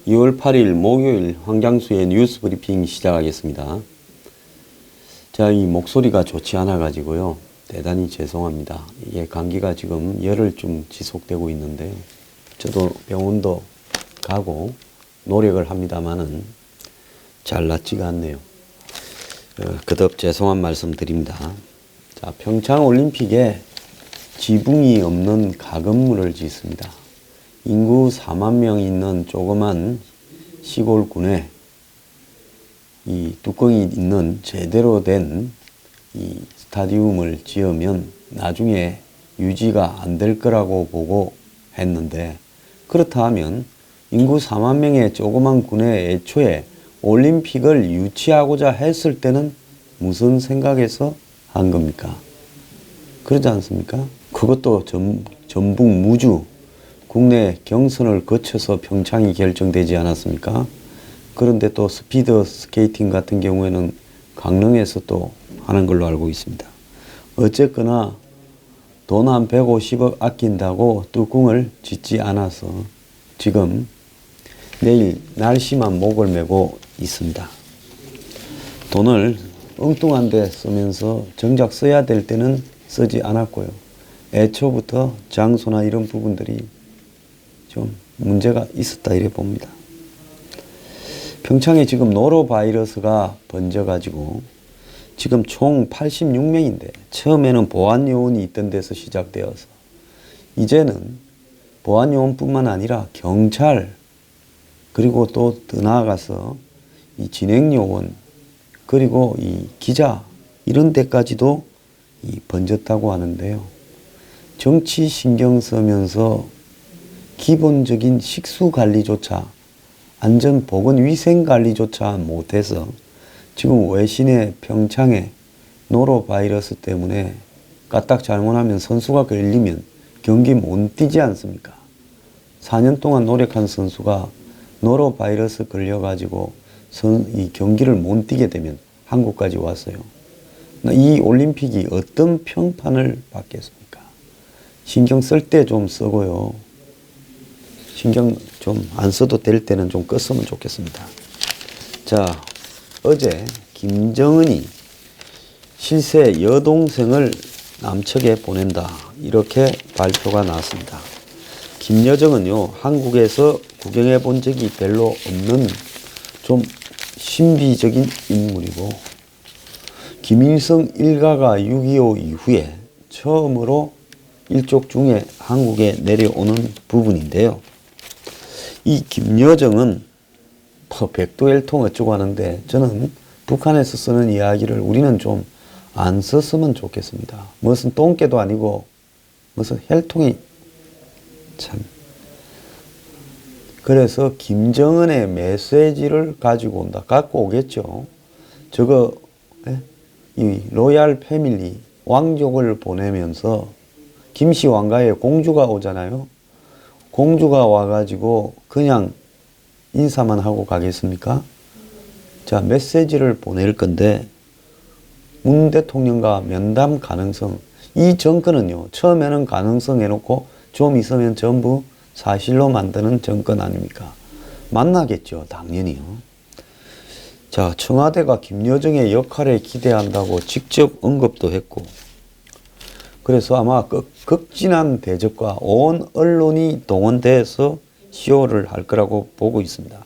2월 8일 목요일 황장수의 뉴스 브리핑 시작하겠습니다. 자, 이 목소리가 좋지 않아 가지고요. 대단히 죄송합니다. 이게 감기가 지금 열흘쯤 지속되고 있는데요. 저도 병원도 가고 노력을 합니다만은 잘 낫지가 않네요. 거듭 죄송한 말씀 드립니다. 자, 평창올림픽에 지붕이 없는 가건물을 짓습니다. 인구 4만 명 있는 조그만 시골군에 이 뚜껑이 있는 제대로 된 이 스타디움을 지으면 나중에 유지가 안 될 거라고 보고 했는데, 그렇다 하면 인구 4만 명의 조그만 군에 애초에 올림픽을 유치하고자 했을 때는 무슨 생각에서 한 겁니까? 그러지 않습니까? 그것도 전북 무주 국내 경선을 거쳐서 평창이 결정되지 않았습니까? 그런데 또 스피드 스케이팅 같은 경우에는 강릉에서 또 하는 걸로 알고 있습니다. 어쨌거나 돈 한 150억 아낀다고 뚜껑을 짓지 않아서 지금 내일 날씨만 목을 메고 있습니다. 돈을 엉뚱한 데 쓰면서 정작 써야 될 때는 쓰지 않았고요. 애초부터 장소나 이런 부분들이 좀 문제가 있었다 이래 봅니다. 평창에 지금 노로바이러스가 번져가지고 지금 총 86명인데 처음에는 보안요원이 있던 데서 시작되어서 이제는 보안요원뿐만 아니라 경찰, 그리고 또 더 나아가서 이 진행요원, 그리고 이 기자, 이런 데까지도 번졌다고 하는데요. 정치 신경 쓰면서 기본적인 식수 관리조차, 안전 보건 위생 관리조차 못해서 지금 외신의 평창에 노로바이러스 때문에 까딱 잘못하면 선수가 걸리면 경기 못 뛰지 않습니까? 4년 동안 노력한 선수가 노로바이러스 걸려가지고 이 경기를 못 뛰게 되면 한국까지 왔어요. 이 올림픽이 어떤 평판을 받겠습니까? 신경 쓸 때 좀 쓰고요. 신경 좀 안 써도 될 때는 좀 껐으면 좋겠습니다. 자, 어제 김정은이 실세 여동생을 남측에 보낸다, 이렇게 발표가 나왔습니다. 김여정은요, 한국에서 구경해 본 적이 별로 없는 좀 신비적인 인물이고, 김일성 일가가 6.25 이후에 처음으로 일족 중에 한국에 내려오는 부분인데요. 이 김여정은 백두혈통 어쩌고 하는데, 저는 북한에서 쓰는 이야기를 우리는 좀 안 썼으면 좋겠습니다. 무슨 똥개도 아니고 무슨 혈통이 참. 그래서 김정은의 메시지를 가지고 온다. 갖고 오겠죠. 저거 이 로얄 패밀리 왕족을 보내면서 김씨 왕가에 공주가 오잖아요. 공주가 와가지고 그냥 인사만 하고 가겠습니까? 자, 메시지를 보낼 건데, 문 대통령과 면담 가능성, 이 정권은요, 처음에는 가능성 해놓고 좀 있으면 전부 사실로 만드는 정권 아닙니까? 만나겠죠, 당연히요. 자, 청와대가 김여정의 역할에 기대한다고 직접 언급도 했고, 그래서 아마 극진한 대접과 온 언론이 동원돼서 시호를 할 거라고 보고 있습니다.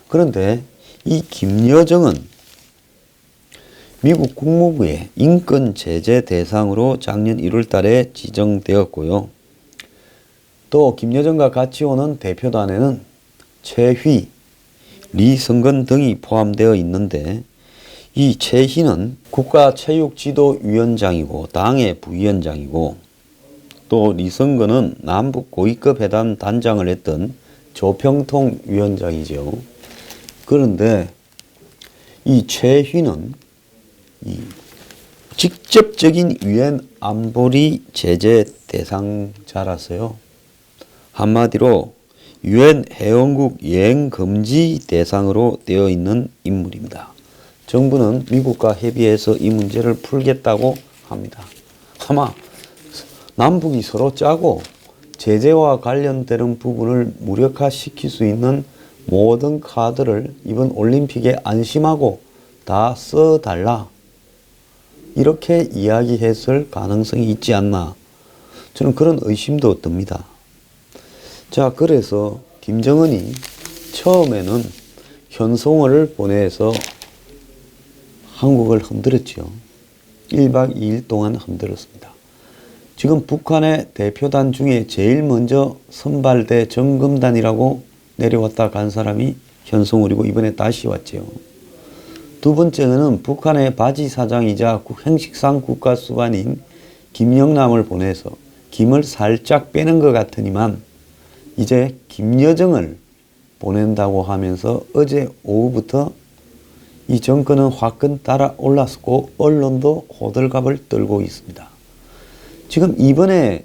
그런데 이 김여정은 미국 국무부의 인권 제재 대상으로 작년 1월 달에 지정되었고요. 또 김여정과 같이 오는 대표단에는 최휘, 리성건 등이 포함되어 있는데, 이 최희는 국가체육지도위원장이고 당의 부위원장이고, 또 리성건은 남북 고위급 회담 단장을 했던 조평통 위원장이죠. 그런데 이 최휘는 이 직접적인 유엔 안보리 제재 대상자라서요. 한마디로 유엔 회원국 여행 금지 대상으로 되어 있는 인물입니다. 정부는 미국과 협의해서 이 문제를 풀겠다고 합니다. 아마 남북이 서로 짜고 제재와 관련되는 부분을 무력화시킬 수 있는 모든 카드를 이번 올림픽에 안심하고 다 써달라. 이렇게 이야기했을 가능성이 있지 않나. 저는 그런 의심도 듭니다. 자, 그래서 김정은이 처음에는 현송월을 보내서 한국을 흔들었죠. 1박 2일 동안 흔들었습니다. 지금 북한의 대표단 중에 제일 먼저 선발대 정금단이라고 내려왔다 간 사람이 현송월이고 이번에 다시 왔죠. 두 번째는 북한의 바지 사장이자 행식상 국가수반인 김영남을 보내서 김을 살짝 빼는 것 같으니만 이제 김여정을 보낸다고 하면서 어제 오후부터 이 정권은 화끈 따라 올랐고 언론도 호들갑을 떨고 있습니다. 지금 이번에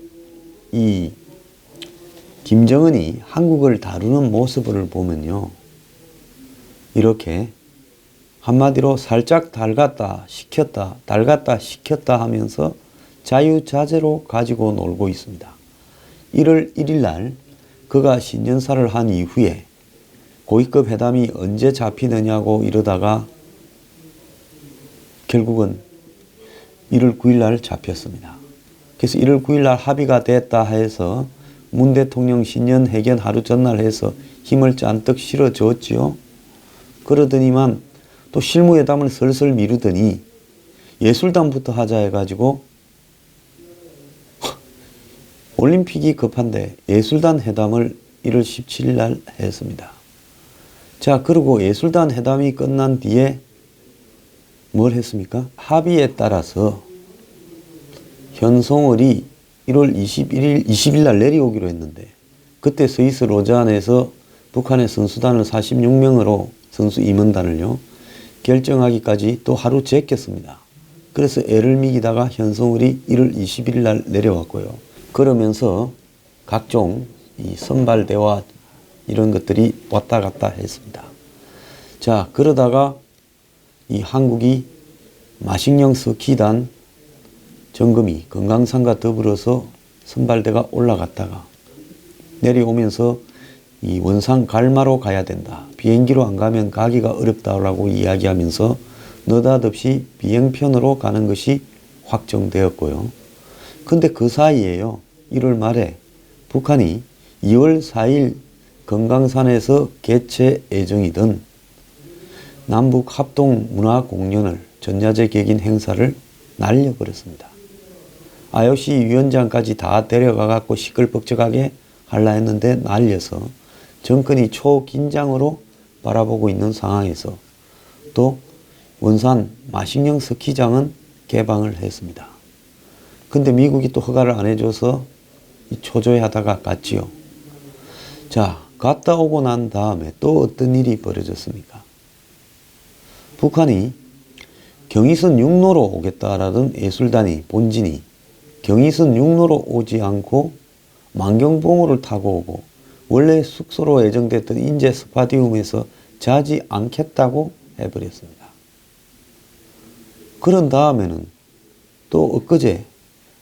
이 김정은이 한국을 다루는 모습을 보면요. 이렇게 한마디로 살짝 달갔다 식혔다 하면서 자유자재로 가지고 놀고 있습니다. 1월 1일 날 그가 신년사를 한 이후에 고위급 회담이 언제 잡히느냐고 이러다가 결국은 1월 9일 날 잡혔습니다. 그래서 1월 9일 날 합의가 됐다 해서 문 대통령 신년 회견 하루 전날 해서 힘을 잔뜩 실어줬지요. 그러더니만 또 실무회담을 슬슬 미루더니 예술단부터 하자 해가지고 올림픽이 급한데 예술단 회담을 1월 17일 날 했습니다. 자, 그리고 예술단 회담이 끝난 뒤에 뭘 했습니까? 합의에 따라서 현송월이 1월 20일 날 내려오기로 했는데 그때 스위스 로잔에서 북한의 선수단을 46명으로 선수 임원단을요 결정하기까지 또 하루 제꼈습니다. 그래서 애를 미기다가 현송월이 1월 21일 날 내려왔고요. 그러면서 각종 이 선발대와 이런 것들이 왔다 갔다 했습니다. 자, 그러다가 이 한국이 마식령 스키단 정금이 건강상과 더불어서 선발대가 올라갔다가 내려오면서 이 원산 갈마로 가야 된다. 비행기로 안 가면 가기가 어렵다라고 이야기하면서 느닷없이 비행편으로 가는 것이 확정되었고요. 근데 그 사이에요. 1월 말에 북한이 2월 4일 건강산에서 개최 예정이던 남북 합동 문화 공연을 전야제 객인 행사를 날려버렸습니다. IOC 위원장까지 다 데려가 갖고 시끌벅적하게 하려 했는데 날려서 정권이 초긴장으로 바라보고 있는 상황에서 또 원산 마식령 스키장은 개방을 했습니다. 근데 미국이 또 허가를 안 해줘서 초조해하다가 갔지요. 자, 갔다 오고 난 다음에 또 어떤 일이 벌어졌습니까? 북한이 경의선 육로로 오겠다라던 예술단이 본진이 경의선 육로로 오지 않고 만경봉호를 타고 오고 원래 숙소로 예정됐던 인제 스파디움에서 자지 않겠다고 해버렸습니다. 그런 다음에는 또 엊그제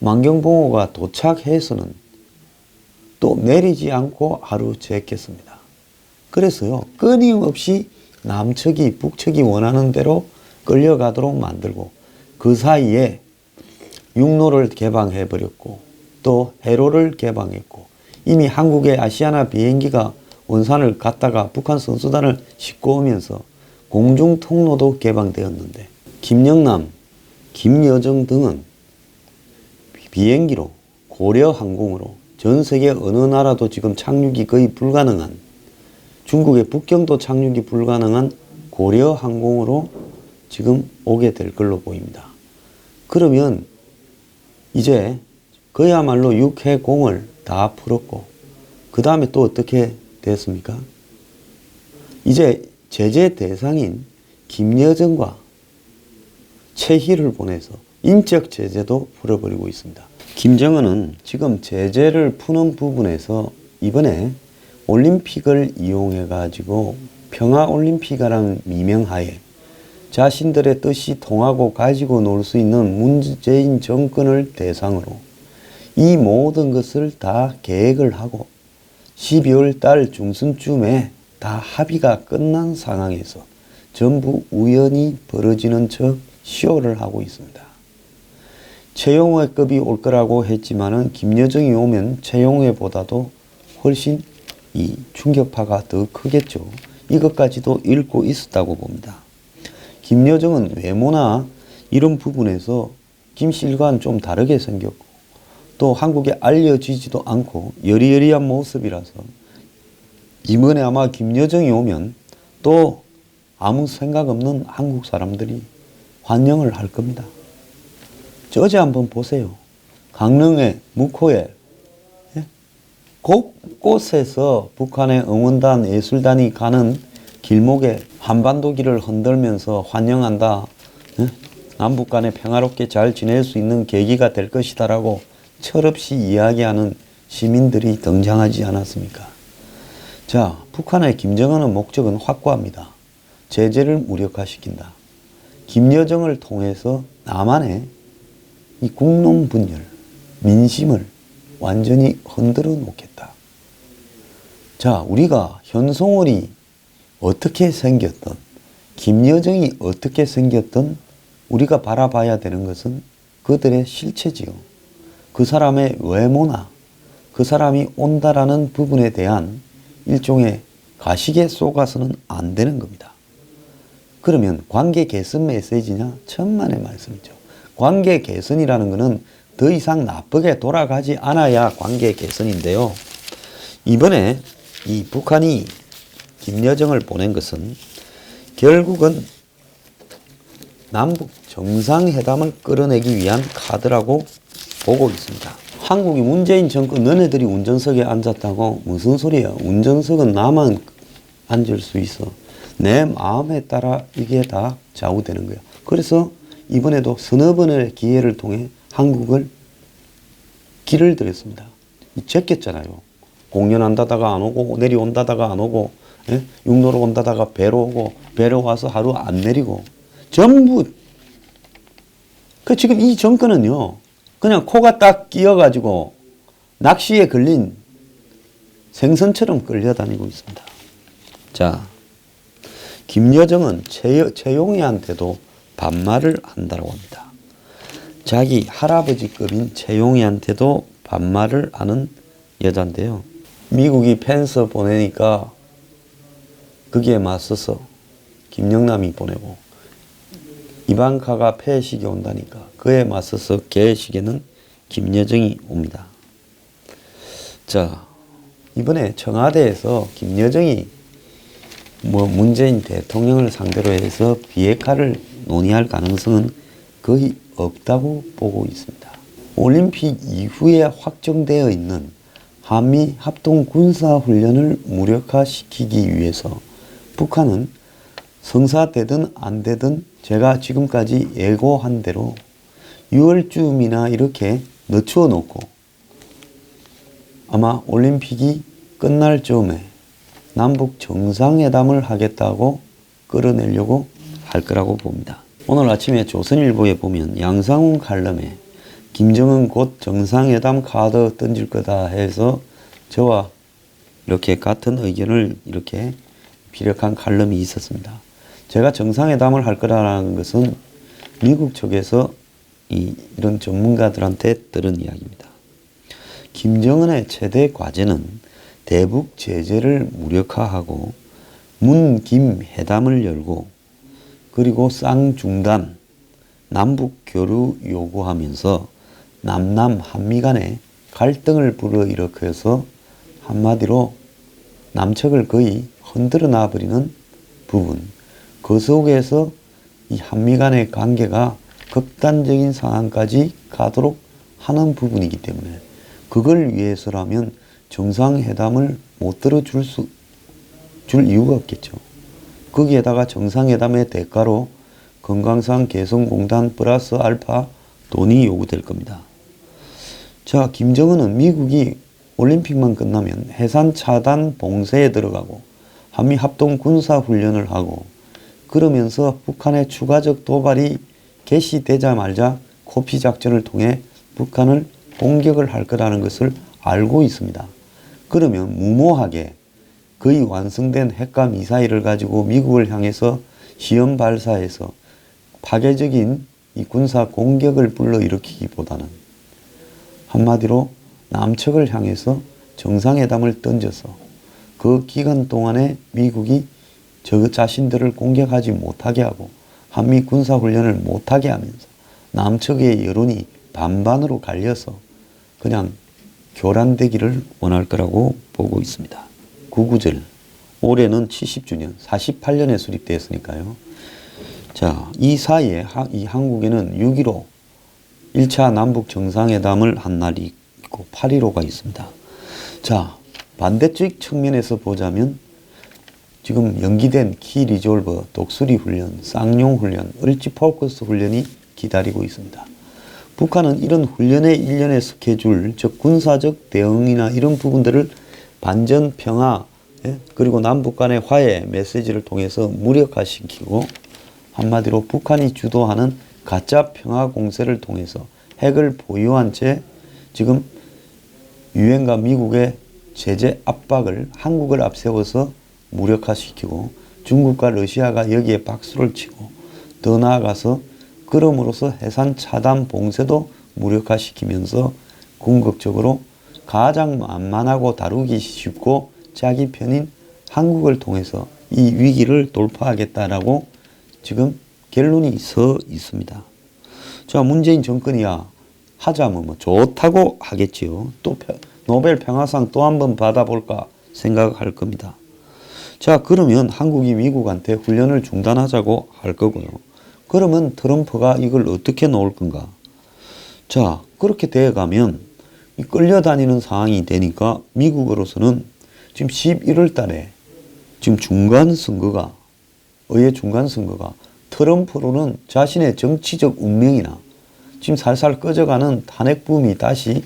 만경봉호가 도착해서는 또 내리지 않고 하루 jes겠습니다. 그래서요, 끊임없이 남측이 북측이 원하는 대로 끌려가도록 만들고 그 사이에 육로를 개방해버렸고 또 해로를 개방했고 이미 한국의 아시아나 비행기가 원산을 갔다가 북한 선수단을 싣고 오면서 공중통로도 개방되었는데 김영남, 김여정 등은 비행기로 고려항공으로 전 세계 어느 나라도 지금 착륙이 거의 불가능한 중국의 북경도 착륙이 불가능한 고려항공으로 지금 오게 될 걸로 보입니다. 그러면 이제 그야말로 육해공을 다 풀었고 그 다음에 또 어떻게 됐습니까? 이제 제재 대상인 김여정과 최희를 보내서 인적 제재도 풀어버리고 있습니다. 김정은은 지금 제재를 푸는 부분에서 이번에 올림픽을 이용해 가지고 평화올림픽이라는 미명하에 자신들의 뜻이 통하고 가지고 놀 수 있는 문재인 정권을 대상으로 이 모든 것을 다 계획을 하고 12월 달 중순쯤에 다 합의가 끝난 상황에서 전부 우연히 벌어지는 척 쇼를 하고 있습니다. 최용호급이 올 거라고 했지만은 김여정이 오면 최용호보다도 훨씬 이 충격파가 더 크겠죠. 이것까지도 읽고 있었다고 봅니다. 김여정은 외모나 이런 부분에서 김씨일과는 좀 다르게 생겼고 또 한국에 알려지지도 않고 여리여리한 모습이라서 이번에 아마 김여정이 오면 또 아무 생각 없는 한국 사람들이 환영을 할 겁니다. 저 어제 한번 보세요. 강릉에 묵호에 곳곳에서 북한의 응원단 예술단이 가는 길목에 한반도기를 흔들면서 환영한다. 남북 간에 평화롭게 잘 지낼 수 있는 계기가 될 것이다라고 철없이 이야기하는 시민들이 등장하지 않았습니까? 자, 북한의 김정은의 목적은 확고합니다. 제재를 무력화시킨다. 김여정을 통해서 남한의 이 국론 분열, 민심을 완전히 흔들어 놓겠다. 자, 우리가 현송월이 어떻게 생겼든 김여정이 어떻게 생겼든 우리가 바라봐야 되는 것은 그들의 실체지요. 그 사람의 외모나 그 사람이 온다라는 부분에 대한 일종의 가식에 속아서는 안 되는 겁니다. 그러면 관계 개선 메시지냐? 천만의 말씀이죠. 관계 개선이라는 것은 더 이상 나쁘게 돌아가지 않아야 관계 개선인데요. 이번에 이 북한이 김여정을 보낸 것은 결국은 남북 정상회담을 끌어내기 위한 카드라고 보고 있습니다. 한국이 문재인 정권 너네들이 운전석에 앉았다고 무슨 소리야. 운전석은 나만 앉을 수 있어. 내 마음에 따라 이게 다 좌우되는 거야. 그래서 이번에도 서너 번의 기회를 통해 한국을 길을 들였습니다. 제꼈잖아요. 공연한다다가 안 오고 내려온다다가 안 오고 육로로 온다다가 배로 오고 배로 와서 하루 안 내리고 전부 지금 이 정권은요. 그냥 코가 딱 끼어가지고 낚시에 걸린 생선처럼 끌려다니고 있습니다. 자, 김여정은 최용희한테도 반말을 한다고 합니다. 자기 할아버지급인 최용희한테도 반말을 하는 여잔데요. 미국이 펜스 보내니까 거기에 맞서서 김영남이 보내고 이방카가 폐식이 온다니까 그에 맞서서 개식에는 김여정이 옵니다. 자, 이번에 청와대에서 김여정이 문재인 대통령을 상대로 해서 비핵화를 논의할 가능성은 거의 없다고 보고 있습니다. 올림픽 이후에 확정되어 있는 한미 합동 군사훈련을 무력화시키기 위해서 북한은 성사되든 안 되든 제가 지금까지 예고한 대로 6월쯤이나 이렇게 늦춰 놓고 아마 올림픽이 끝날 즈음에 남북 정상회담을 하겠다고 끌어내려고 할 거라고 봅니다. 오늘 아침에 조선일보에 보면 양상훈 칼럼에 김정은 곧 정상회담 카드 던질 거다 해서 저와 이렇게 같은 의견을 이렇게 피력한 칼럼이 있었습니다. 제가 정상회담을 할 거라는 것은 미국 측에서 이런 전문가들한테 들은 이야기입니다. 김정은의 최대 과제는 대북 제재를 무력화하고 문-김 회담을 열고 그리고 쌍중단, 남북 교류 요구하면서 남남 한미 간에 갈등을 불어일으켜서 한마디로 남측을 거의 흔들어 놔버리는 부분, 그 속에서 이 한미 간의 관계가 극단적인 상황까지 가도록 하는 부분이기 때문에 그걸 위해서라면 정상회담을 못 들어줄 이유가 없겠죠. 거기에다가 정상회담의 대가로 금강산 개성공단 플러스 알파 돈이 요구될 겁니다. 자, 김정은은 미국이 올림픽만 끝나면 해산 차단 봉쇄에 들어가고 한미 합동 군사훈련을 하고 그러면서 북한의 추가적 도발이 개시되자마자 코피 작전을 통해 북한을 공격을 할 거라는 것을 알고 있습니다. 그러면 무모하게 거의 완성된 핵과 미사일을 가지고 미국을 향해서 시험 발사해서 파괴적인 이 군사 공격을 불러일으키기보다는 한마디로 남측을 향해서 정상회담을 던져서 그 기간 동안에 미국이 저 자신들을 공격하지 못하게 하고 한미 군사훈련을 못하게 하면서 남측의 여론이 반반으로 갈려서 그냥 교란되기를 원할 거라고 보고 있습니다. 9구절. 올해는 70주년, 48년에 수립되었으니까요. 자, 이 사이에 이 한국에는 6.15 1차 남북 정상회담을 한 날이 있고 8.15가 있습니다. 자, 반대쪽 측면에서 보자면 지금 연기된 키 리졸버, 독수리 훈련, 쌍용 훈련, 을지 포커스 훈련이 기다리고 있습니다. 북한은 이런 훈련의 일련의 스케줄, 즉 군사적 대응이나 이런 부분들을 반전 평화, 그리고 남북 간의 화해 메시지를 통해서 무력화시키고 한마디로 북한이 주도하는 가짜 평화 공세를 통해서 핵을 보유한 채 지금 유엔과 미국의 제재 압박을 한국을 앞세워서 무력화시키고 중국과 러시아가 여기에 박수를 치고 더 나아가서 그럼으로써 해산 차단 봉쇄도 무력화시키면서 궁극적으로 가장 만만하고 다루기 쉽고 자기 편인 한국을 통해서 이 위기를 돌파하겠다라고 지금 결론이 서 있습니다. 자, 문재인 정권이야 하자면 뭐 좋다고 하겠지요. 또 노벨 평화상 또 한 번 받아볼까 생각할 겁니다. 자, 그러면 한국이 미국한테 훈련을 중단하자고 할 거고요. 그러면 트럼프가 이걸 어떻게 놓을 건가? 자, 그렇게 되어가면 끌려다니는 상황이 되니까 미국으로서는 지금 11월 달에 지금 의회 중간선거가 트럼프로는 자신의 정치적 운명이나 지금 살살 꺼져가는 탄핵붐이 다시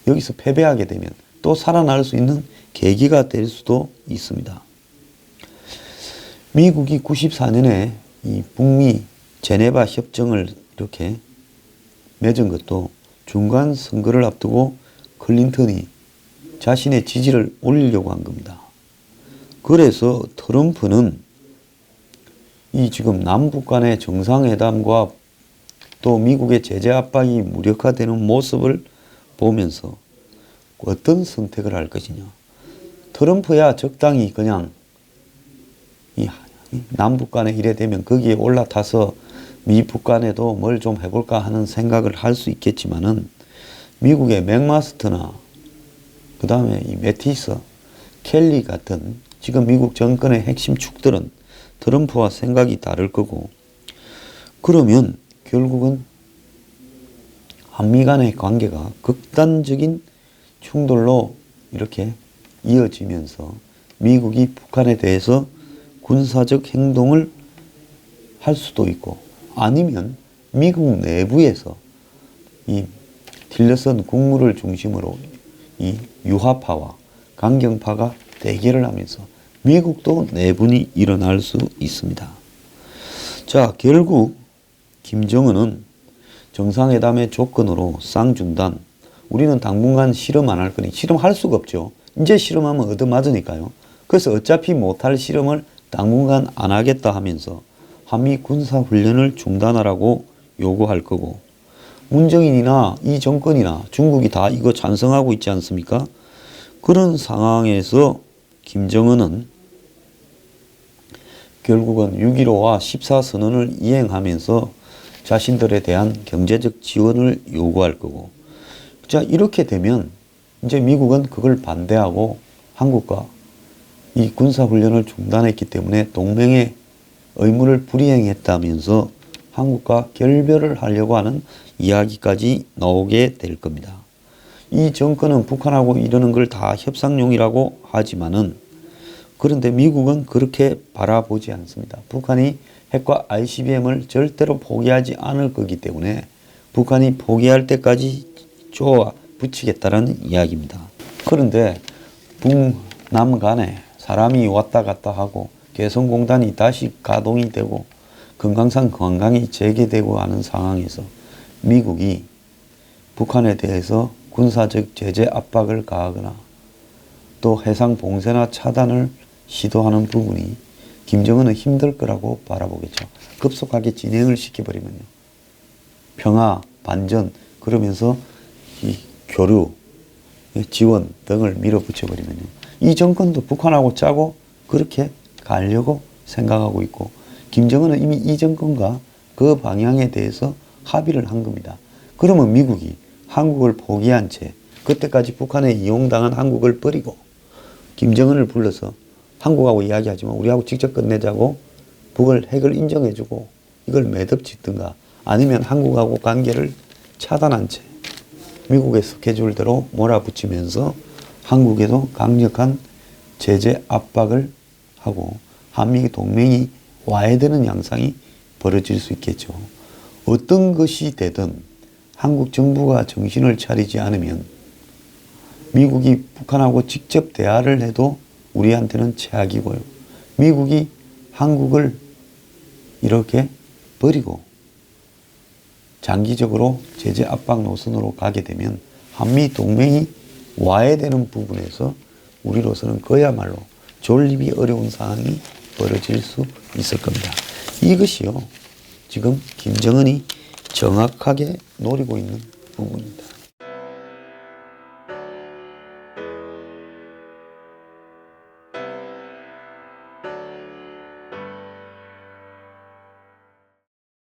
여기서 패배하게 되면 또 살아날 수 있는 계기가 될 수도 있습니다. 미국이 94년에 이 북미 제네바 협정을 이렇게 맺은 것도 중간 선거를 앞두고 클린턴이 자신의 지지를 올리려고 한 겁니다. 그래서 트럼프는 이 지금 남북 간의 정상회담과 또 미국의 제재 압박이 무력화되는 모습을 보면서 어떤 선택을 할 것이냐. 트럼프야 적당히 그냥 이 남북 간에 이래 되면 거기에 올라타서 미북 간에도 뭘 좀 해볼까 하는 생각을 할 수 있겠지만은 미국의 맥마스터나 그 다음에 이 매티스, 켈리 같은 지금 미국 정권의 핵심 축들은 트럼프와 생각이 다를 거고 그러면 결국은 한미 간의 관계가 극단적인 충돌로 이렇게 이어지면서 미국이 북한에 대해서 군사적 행동을 할 수도 있고 아니면 미국 내부에서 이 틸러슨 국무를 중심으로 이 유화파와 강경파가 대결을 하면서 미국도 내분이 일어날 수 있습니다. 자, 결국 김정은은 정상회담의 조건으로 쌍중단, 우리는 당분간 실험 안 할 거니 실험할 수가 없죠. 이제 실험하면 얻어맞으니까요. 그래서 어차피 못할 실험을 당분간 안 하겠다 하면서 한미 군사훈련을 중단하라고 요구할 거고 문정인이나 이 정권이나 중국이 다 이거 찬성하고 있지 않습니까? 그런 상황에서 김정은은 결국은 6.15와 14선언을 이행하면서 자신들에 대한 경제적 지원을 요구할 거고 자, 이렇게 되면 이제 미국은 그걸 반대하고 한국과 이 군사훈련을 중단했기 때문에 동맹의 의무를 불이행했다면서 한국과 결별을 하려고 하는 이야기까지 나오게 될 겁니다. 이 정권은 북한하고 이러는 걸 다 협상용이라고 하지만은 그런데 미국은 그렇게 바라보지 않습니다. 북한이 핵과 ICBM을 절대로 포기하지 않을 거기 때문에 북한이 포기할 때까지 쪼아 붙이겠다는 이야기입니다. 그런데 북남 간에 사람이 왔다 갔다 하고 개성공단이 다시 가동이 되고 금강산 관광이 재개되고 하는 상황에서 미국이 북한에 대해서 군사적 제재 압박을 가하거나 또 해상 봉쇄나 차단을 시도하는 부분이 김정은은 힘들 거라고 바라보겠죠. 급속하게 진행을 시켜버리면요. 평화, 반전 그러면서 이 교류, 지원 등을 밀어붙여버리면요. 이 정권도 북한하고 짜고 그렇게 가려고 생각하고 있고 김정은은 이미 이 정권과 그 방향에 대해서 합의를 한 겁니다. 그러면 미국이 한국을 포기한 채 그때까지 북한에 이용당한 한국을 버리고 김정은을 불러서 한국하고 이야기하지만 우리하고 직접 끝내자고 북을 핵을 인정해주고 이걸 매듭짓든가 아니면 한국하고 관계를 차단한 채 미국의 스케줄대로 몰아붙이면서 한국에도 강력한 제재 압박을 하고 한미 동맹이 와해되는 양상이 벌어질 수 있겠죠. 어떤 것이 되든 한국 정부가 정신을 차리지 않으면 미국이 북한하고 직접 대화를 해도 우리한테는 최악이고요. 미국이 한국을 이렇게 버리고 장기적으로 제재 압박 노선으로 가게 되면 한미 동맹이 와해되는 부분에서 우리로서는 그야말로 존립이 어려운 상황이 벌어질 수 있을 겁니다. 이것이요. 지금 김정은이 정확하게 노리고 있는 부분입니다.